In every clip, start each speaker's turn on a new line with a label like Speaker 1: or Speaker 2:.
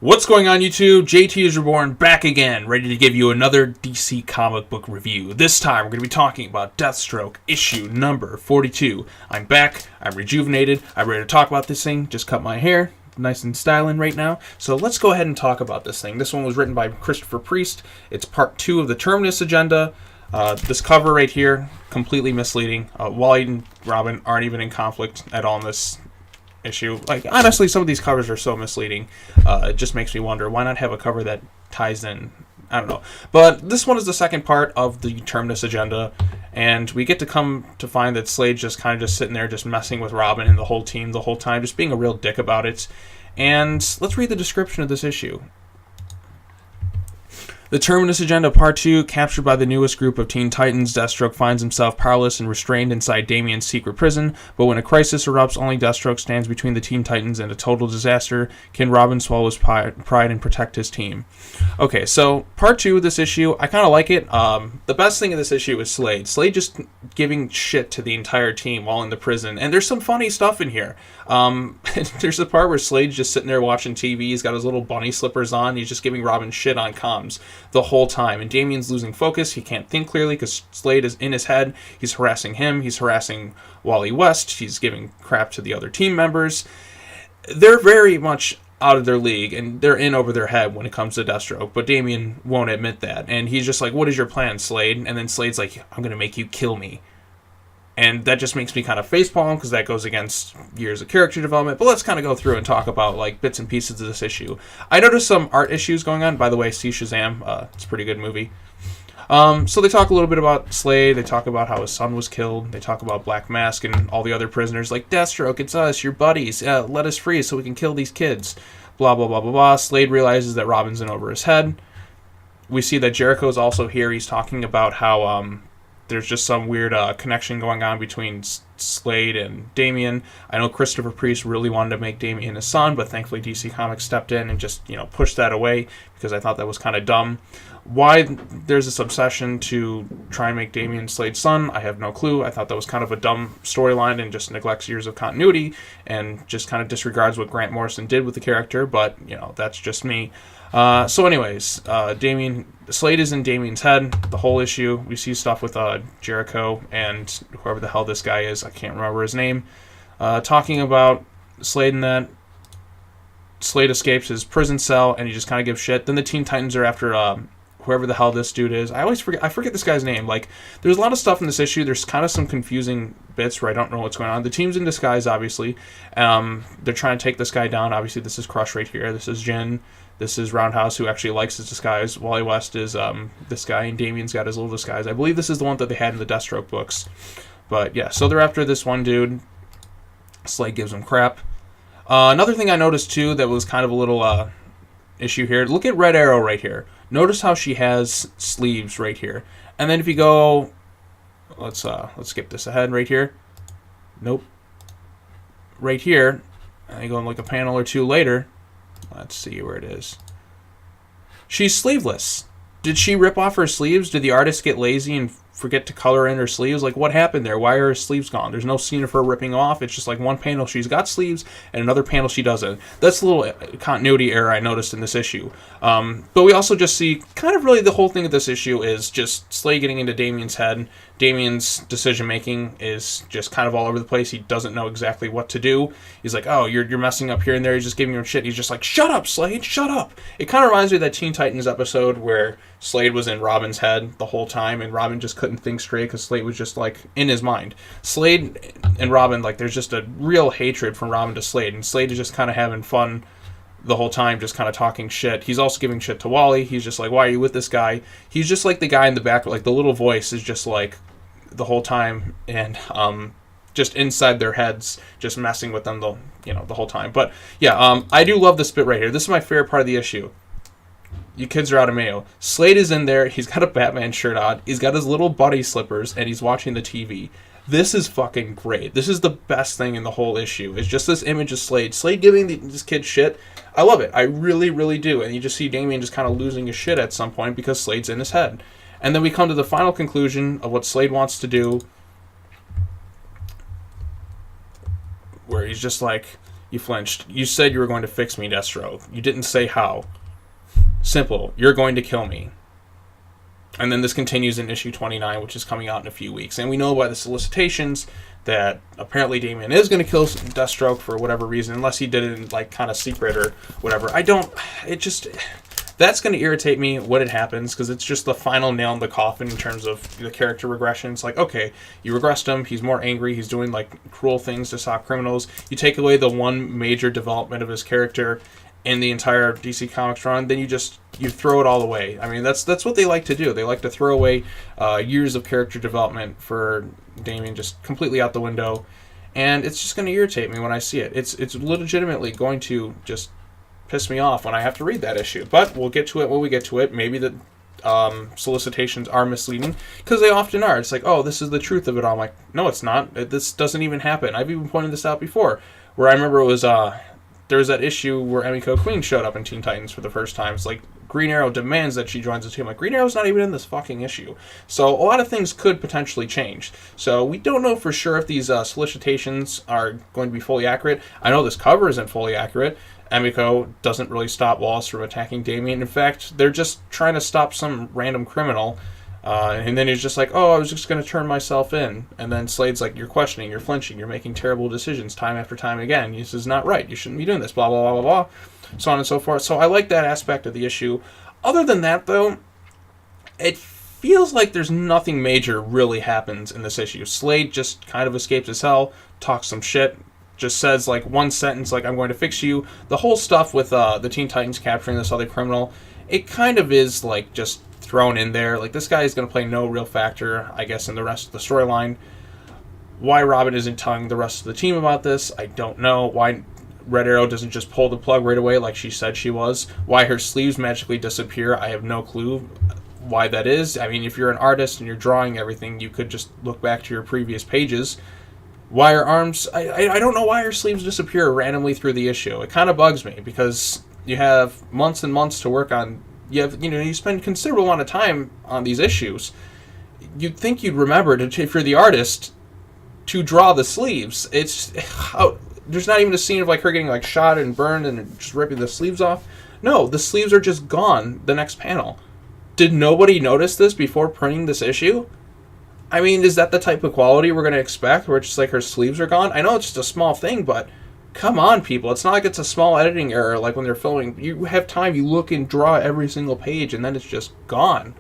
Speaker 1: What's going on, YouTube? JT is Reborn, back again, ready to give you another DC comic book review. This time, we're going to be talking about Deathstroke, issue number 42. I'm back, I'm rejuvenated, I'm ready to talk about this thing. Just cut my hair, nice and styling right now. So let's go ahead and talk about this thing. This one was written by Christopher Priest. It's part 2 of the Terminus Agenda. This cover right here, completely misleading. Wally and Robin aren't even in conflict at all in this issue. Like, honestly, some of these covers are so misleading. It just makes me wonder, why not have a cover that ties in? I don't know. But this one is the second part of the Terminus Agenda, and we get to come to find that Slade's just kind of just sitting there just messing with Robin and the whole team the whole time, just being a real dick about it. And let's read the description of this issue. The Terminus Agenda Part 2, captured by the newest group of Teen Titans, Deathstroke finds himself powerless and restrained inside Damian's secret prison, but when a crisis erupts, only Deathstroke stands between the Teen Titans and a total disaster. Can Robin swallow his pride and protect his team? Okay, so Part 2 of this issue, I kind of like it. The best thing in this issue is Slade. Slade just giving shit to the entire team while in the prison, and there's some funny stuff in here. There's a part where Slade's just sitting there watching TV, he's got his little bunny slippers on, he's just giving Robin shit on comms the whole time, and Damian's losing focus. He can't think clearly because Slade is in his head. He's harassing him, he's harassing Wally West, he's giving crap to the other team members. They're very much out of their league, and they're in over their head when it comes to Deathstroke, but Damian won't admit that, and he's just like, what is your plan, Slade? And then Slade's like, I'm gonna make you kill me. And that just makes me kind of facepalm, because that goes against years of character development. But let's kind of go through and talk about like bits and pieces of this issue. I noticed some art issues going on. By the way, see Shazam. It's a pretty good movie. So they talk a little bit about Slade. They talk about how his son was killed. They talk about Black Mask and all the other prisoners. Like, Deathstroke, it's us, your buddies. Let us free so we can kill these kids. Blah, blah, blah, blah, blah. Slade realizes that Robin's in over his head. We see that Jericho's also here. He's talking about how there's just some weird connection going on between Slade and Damian. I know Christopher Priest really wanted to make Damian his son, but thankfully DC Comics stepped in and just, pushed that away, because I thought that was kind of dumb. Why there's this obsession to try and make Damian Slade's son, I have no clue. I thought that was kind of a dumb storyline and just neglects years of continuity and just kind of disregards what Grant Morrison did with the character, but, that's just me. So anyways, Slade is in Damian's head the whole issue. We see stuff with Jericho and whoever the hell this guy is, I can't remember his name, talking about Slade, and that Slade escapes his prison cell and he just kind of gives shit. Then the Teen Titans are after whoever the hell this dude is. I forget this guy's name. Like, there's a lot of stuff in this issue. There's kind of some confusing bits where I don't know what's going on. The team's in disguise, obviously. They're trying to take this guy down. Obviously, this is Crush right here. This is Jin. This is Roundhouse, who actually likes his disguise. Wally West is this guy, and Damian's got his little disguise. I believe this is the one that they had in the Deathstroke books. But yeah, so they're after this one dude. Slade gives him crap. Another thing I noticed too that was kind of a little issue here. Look at Red Arrow right here. Notice how she has sleeves right here. And then if you go, let's skip this ahead right here. Nope. Right here, and you go in like a panel or two later. Let's see where it is. She's sleeveless. Did she rip off her sleeves? Did the artist get lazy and forget to color in her sleeves? Like, what happened there? Why are her sleeves gone? There's no scene of her ripping off. It's just like one panel she's got sleeves and another panel she doesn't. That's a little continuity error I noticed in this issue. But we also just see kind of really the whole thing of this issue is just Slade getting into Damian's head. Damian's decision making is just kind of all over the place. He doesn't know exactly what to do. He's like, oh, you're messing up here and there. He's just giving him shit. He's just like, shut up, Slade, shut up. It kind of reminds me of that Teen Titans episode where Slade was in Robin's head the whole time, and Robin just couldn't think straight because Slade was just like in his mind. Slade and Robin, like, there's just a real hatred from Robin to Slade, and Slade is just kind of having fun the whole time, just kind of talking shit. He's also giving shit to Wally. He's just like, why are you with this guy? He's just like the guy in the back, like the little voice is just like the whole time, and just inside their heads, just messing with them the whole time. But yeah, I do love this bit right here. This is my favorite part of the issue. You kids are out of mayo. Slade is in there. He's got a Batman shirt on. He's got his little buddy slippers, and he's watching the TV. This is fucking great. This is the best thing in the whole issue. It's just this image of Slade. Slade giving this kid shit. I love it. I really, really do. And you just see Damian just kind of losing his shit at some point because Slade's in his head. And then we come to the final conclusion of what Slade wants to do, where he's just like, You flinched. You said you were going to fix me, Deathstroke. You didn't say how. Simple. You're going to kill me. And then this continues in issue 29, which is coming out in a few weeks. And we know by the solicitations that apparently Damian is going to kill Deathstroke for whatever reason, unless he did it in, like, kind of secret or whatever. That's going to irritate me when it happens, because it's just the final nail in the coffin in terms of the character regression. It's like, okay, you regressed him, he's more angry, he's doing, like, cruel things to stop criminals. You take away the one major development of his character in the entire DC Comics run, then you throw it all away. I mean, that's what they like to do. They like to throw away years of character development for Damian just completely out the window, and it's just going to irritate me when I see it. It's legitimately going to just piss me off when I have to read that issue. But we'll get to it when we get to it. Maybe the solicitations are misleading, because they often are. It's like, oh, this is the truth of it all. I'm like, no, it's not. This doesn't even happen. I've even pointed this out before, where I remember it was there was that issue where Emiko Queen showed up in Teen Titans for the first time. It's like Green Arrow demands that she joins the team. Like, Green Arrow's not even in this fucking issue. So a lot of things could potentially change. So we don't know for sure if these solicitations are going to be fully accurate. I know this cover isn't fully accurate. Emiko doesn't really stop Wallace from attacking Damian. In fact, they're just trying to stop some random criminal. And then he's just like, oh, I was just going to turn myself in. And then Slade's like, you're questioning, you're flinching, you're making terrible decisions time after time again. This is not right. You shouldn't be doing this, blah, blah, blah, blah, blah, so on and so forth. So I like that aspect of the issue. Other than that, though, it feels like there's nothing major really happens in this issue. Slade just kind of escapes his hell, talks some shit, just says, like, one sentence, like, I'm going to fix you. The whole stuff with the Teen Titans capturing this other criminal, it kind of is, like, just thrown in there. Like, this guy is going to play no real factor, I guess, in the rest of the storyline. Why Robin isn't telling the rest of the team about this, I don't know. Why Red Arrow doesn't just pull the plug right away like she said she was. Why her sleeves magically disappear, I have no clue why that is. I mean, if you're an artist and you're drawing everything, you could just look back to your previous pages. Why her arms, I don't know why her sleeves disappear randomly through the issue. It kind of bugs me, because you have months and months to work on. You spend a considerable amount of time on these issues. You'd think you'd remember, if you're the artist, to draw the sleeves. There's not even a scene of, like, her getting, like, shot and burned and just ripping the sleeves off. No, the sleeves are just gone the next panel. Did nobody notice this before printing this issue? I mean, is that the type of quality we're going to expect, where it's just like her sleeves are gone? I know it's just a small thing, but come on, people. It's not like it's a small editing error, like when they're filming. You have time, you look and draw every single page, and then it's just gone.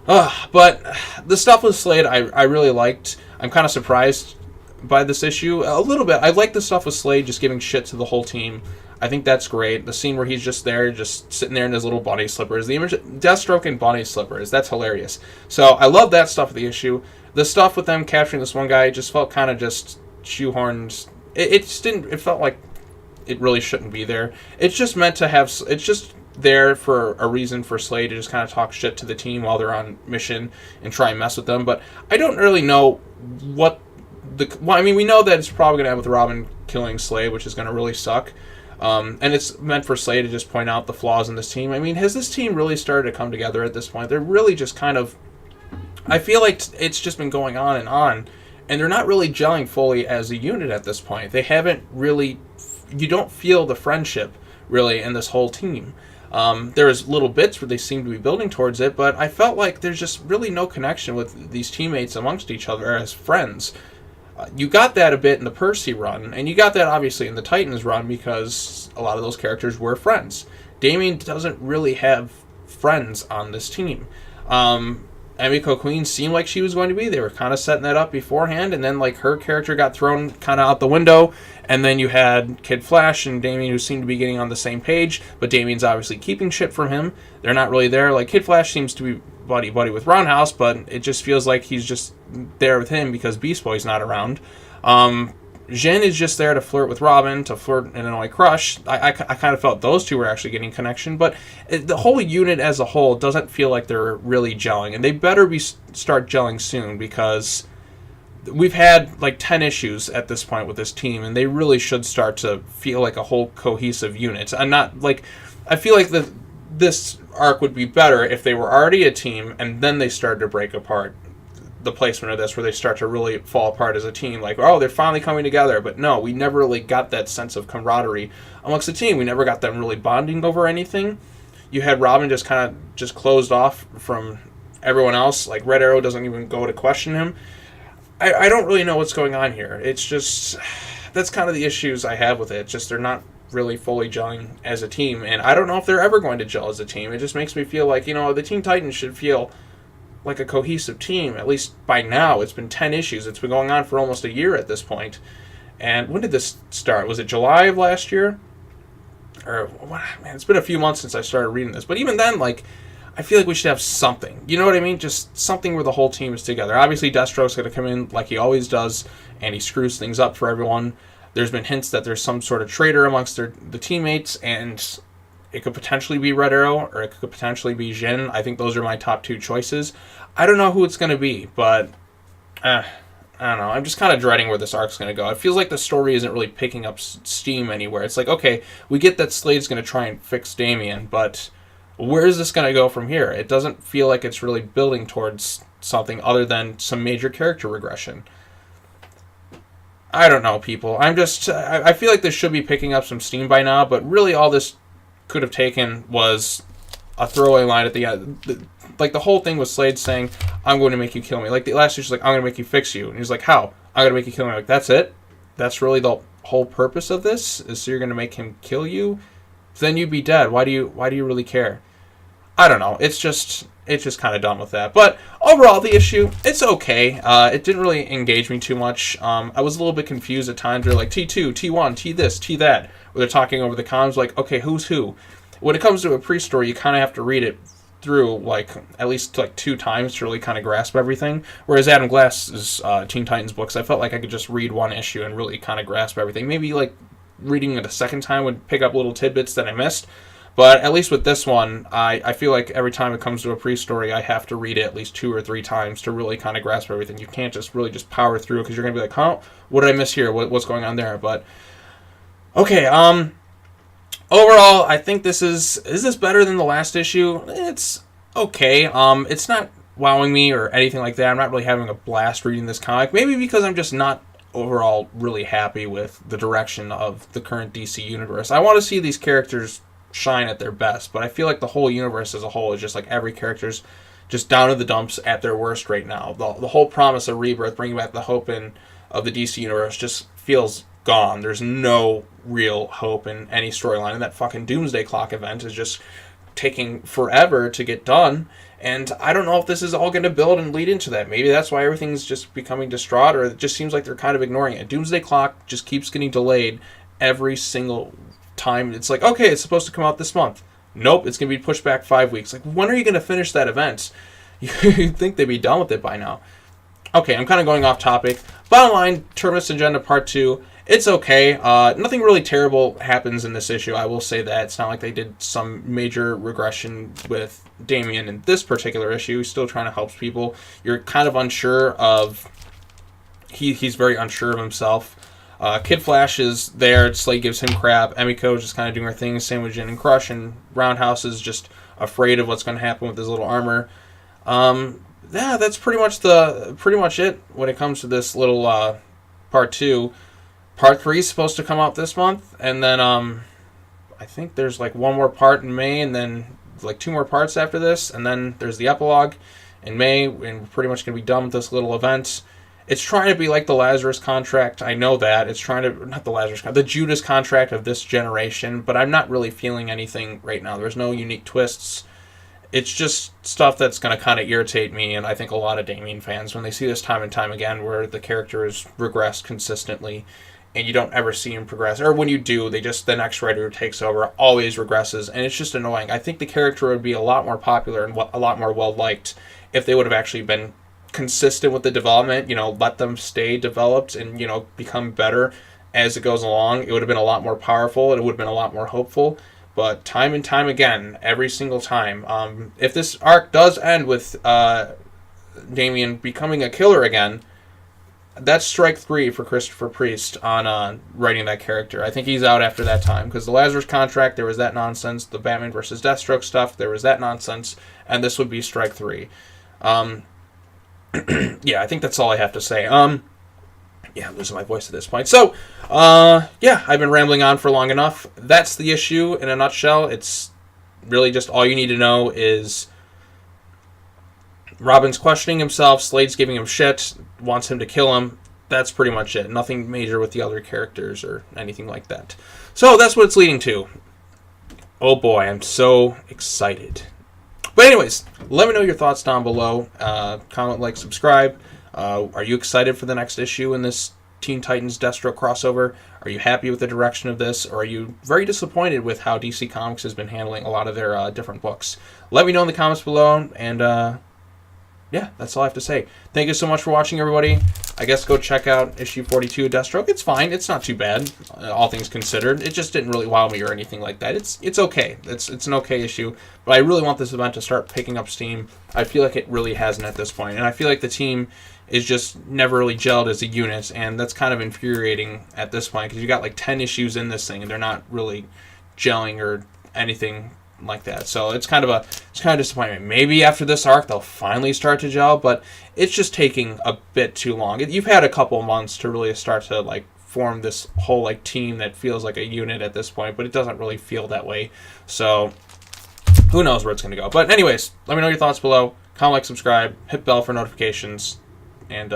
Speaker 1: But the stuff with Slade, I really liked. I'm kind of surprised by this issue a little bit. I like the stuff with Slade just giving shit to the whole team. I think that's great. The scene where he's just there, just sitting there in his little bunny slippers. The image of Deathstroke in bunny slippers. That's hilarious. So I love that stuff of the issue. The stuff with them capturing this one guy just felt kind of just shoehorned. It just didn't. It felt like it really shouldn't be there. It's just meant to have. It's just there for a reason for Slade to just kind of talk shit to the team while they're on mission and try and mess with them. But I don't really know what we know that it's probably going to end with Robin killing Slade, which is going to really suck. And it's meant for Slade to just point out the flaws in this team. I mean, has this team really started to come together at this point? They're really just kind of... I feel like it's just been going on, and they're not really gelling fully as a unit at this point. They haven't really... You don't feel the friendship, really, in this whole team. There's little bits where they seem to be building towards it, but I felt like there's just really no connection with these teammates amongst each other as friends. You got that a bit in the Percy run, and you got that obviously in the Titans run, because a lot of those characters were friends. Damian doesn't really have friends on this team. Emiko Queen seemed like she was going to be. They were kind of setting that up beforehand, and then, like, her character got thrown kind of out the window, and then you had Kid Flash and Damian, who seemed to be getting on the same page, but Damian's obviously keeping shit from him. They're not really there. Like, Kid Flash seems to be buddy-buddy with Roundhouse, but it just feels like he's just there with him because Beast Boy's not around. Jin is just there to flirt with Robin, to flirt and annoy Crush. I kind of felt those two were actually getting connection, but the whole unit as a whole doesn't feel like they're really gelling, and they better start gelling soon, because we've had like 10 issues at this point with this team, and they really should start to feel like a whole cohesive unit. I feel like this arc would be better if they were already a team and then they started to break apart. the placement of this, where they start to really fall apart as a team. Like, oh, they're finally coming together. But no, we never really got that sense of camaraderie amongst the team. We never got them really bonding over anything. You had Robin just kind of just closed off from everyone else. Like, Red Arrow doesn't even go to question him. I don't really know what's going on here. It's just, that's kind of the issues I have with it. Just they're not really fully gelling as a team. And I don't know if they're ever going to gel as a team. It just makes me feel like, the Teen Titans should feel like a cohesive team, at least by now. It's been 10 issues. It's been going on for almost a year at this point. And when did this start? Was it July of last year? Or, man, it's been a few months since I started reading this. But even then, like, I feel like we should have something. You know what I mean? Just something where the whole team is together. Obviously, Deathstroke's going to come in like he always does, and he screws things up for everyone. There's been hints that there's some sort of traitor amongst the teammates, and it could potentially be Red Arrow, or it could potentially be Jin. I think those are my top two choices. I don't know who it's going to be, but I don't know. I'm just kind of dreading where this arc's going to go. It feels like the story isn't really picking up steam anywhere. It's like, okay, we get that Slade's going to try and fix Damian, but where is this going to go from here? It doesn't feel like it's really building towards something other than some major character regression. I don't know, people. I feel like this should be picking up some steam by now, but really all this could have taken was a throwaway line at the end. Like, the whole thing was Slade saying, I'm going to make you kill me. Like, the last issue's like, I'm going to make you fix you. And he's like, how? I'm going to make you kill me. Like, that's it? That's really the whole purpose of this? Is so you're going to make him kill you? Then you'd be dead. Why do you really care? I don't know. It's just kind of done with that. But overall, the issue, it's okay. It didn't really engage me too much. I was a little bit confused at times. They're like, T2, T1, T this, T that. Where they're talking over the comms, like, okay, who's who? When it comes to a pre-story, you kind of have to read it through, like, at least, like, 2 times to really kind of grasp everything. Whereas Adam Glass's Teen Titans books, I felt like I could just read one issue and really kind of grasp everything. Maybe, like, reading it a second time would pick up little tidbits that I missed. But at least with this one, I feel like every time it comes to a pre-story, I have to read it at least 2 or 3 times to really kind of grasp everything. You can't just really just power through, because you're going to be like, huh, what did I miss here? What's going on there? But, okay, overall, I think is this better than the last issue? It's okay. It's not wowing me or anything like that. I'm not really having a blast reading this comic. Maybe because I'm just not overall really happy with the direction of the current DC universe. I want to see these characters shine at their best, but I feel like the whole universe as a whole is just like every character's just down to the dumps at their worst right now. The whole promise of rebirth, bringing back the hope of the DC universe, just feels gone. There's no real hope in any storyline, and that fucking Doomsday Clock event is just taking forever to get done, and I don't know if this is all going to build and lead into that. Maybe that's why everything's just becoming distraught, or it just seems like they're kind of ignoring it. Doomsday Clock just keeps getting delayed every single time. It's like, okay, it's supposed to come out this month. Nope, it's going to be pushed back 5 weeks. Like, when are you going to finish that event? You'd think they'd be done with it by now. Okay, I'm kind of going off topic. Bottom line, Terminus Agenda Part 2, it's okay. Nothing really terrible happens in this issue, I will say that. It's not like they did some major regression with Damian in this particular issue. He's still trying to help people. You're kind of unsure of... He's very unsure of himself. Kid Flash is there. Slade gives him crap. Emiko is just kind of doing her thing. Same with Jin and Crush. And Roundhouse is just afraid of what's going to happen with his little armor. Yeah, that's pretty much it when it comes to this little part 2. Part 3 is supposed to come out this month, and then I think there's like one more part in May, and then like 2 more parts after this, and then there's the epilogue in May, and we're pretty much going to be done with this little event. It's trying to be like the Lazarus contract. I know that. It's trying to... Not the Lazarus contract. The Judas contract of this generation. But I'm not really feeling anything right now. There's no unique twists. It's just stuff that's going to kind of irritate me, and I think a lot of Damian fans, when they see this time and time again, where the character has regressed consistently, and you don't ever see him progress. Or when you do, the next writer who takes over always regresses, and it's just annoying. I think the character would be a lot more popular and a lot more well-liked if they would have actually been consistent with the development, let them stay developed and, become better as it goes along. It would have been a lot more powerful, and it would have been a lot more hopeful. But time and time again, every single time, if this arc does end with Damian becoming a killer again, that's strike 3 for Christopher Priest on writing that character. I think he's out after that time, because the Lazarus contract, there was that nonsense. The Batman versus Deathstroke stuff, there was that nonsense, and this would be strike 3. Yeah, I think that's all I have to say. Yeah, I'm losing my voice at this point. So, yeah, I've been rambling on for long enough. That's the issue in a nutshell. It's really just all you need to know is Robin's questioning himself, Slade's giving him shit, wants him to kill him. That's pretty much it. Nothing major with the other characters or anything like that. So that's what it's leading to. Oh boy, I'm so excited. But anyways, let me know your thoughts down below. Comment, like, subscribe. Are you excited for the next issue in this Teen Titans Deathstroke crossover? Are you happy with the direction of this? Or are you very disappointed with how DC Comics has been handling a lot of their different books? Let me know in the comments below. And yeah, that's all I have to say. Thank you so much for watching, everybody. I guess go check out issue 42 of Deathstroke. It's fine. It's not too bad, all things considered. It just didn't really wow me or anything like that. It's okay. It's an okay issue. But I really want this event to start picking up steam. I feel like it really hasn't at this point. And I feel like the team is just never really gelled as a unit. And that's kind of infuriating at this point because you got like 10 issues in this thing and they're not really gelling or anything like that. So it's kind of disappointment. Maybe after this arc they'll finally start to gel, but it's just taking a bit too long. You've had a couple months to really start to like form this whole like team that feels like a unit at this point, but it doesn't really feel that way. So who knows where it's going to go. But anyways, let me know your thoughts below. Comment, like, subscribe, hit bell for notifications, and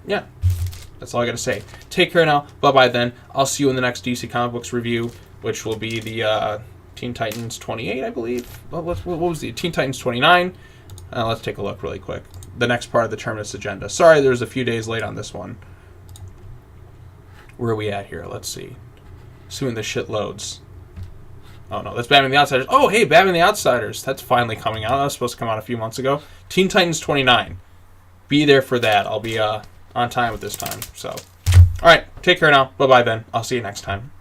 Speaker 1: yeah, that's all I got to say. Take care now. Bye bye then. I'll see you in the next DC Comic Books review, which will be the Teen Titans 28, I believe. What was the Teen Titans 29? Let's take a look really quick. The next part of the Terminus Agenda. Sorry, there's a few days late on this one. Where are we at here? Let's see. Assuming the shit loads. Oh no, that's Batman the Outsiders. Oh hey, Batman the Outsiders. That's finally coming out. That was supposed to come out a few months ago. Teen Titans 29. Be there for that. I'll be on time at this time. So, all right. Take care now. Bye bye then. I'll see you next time.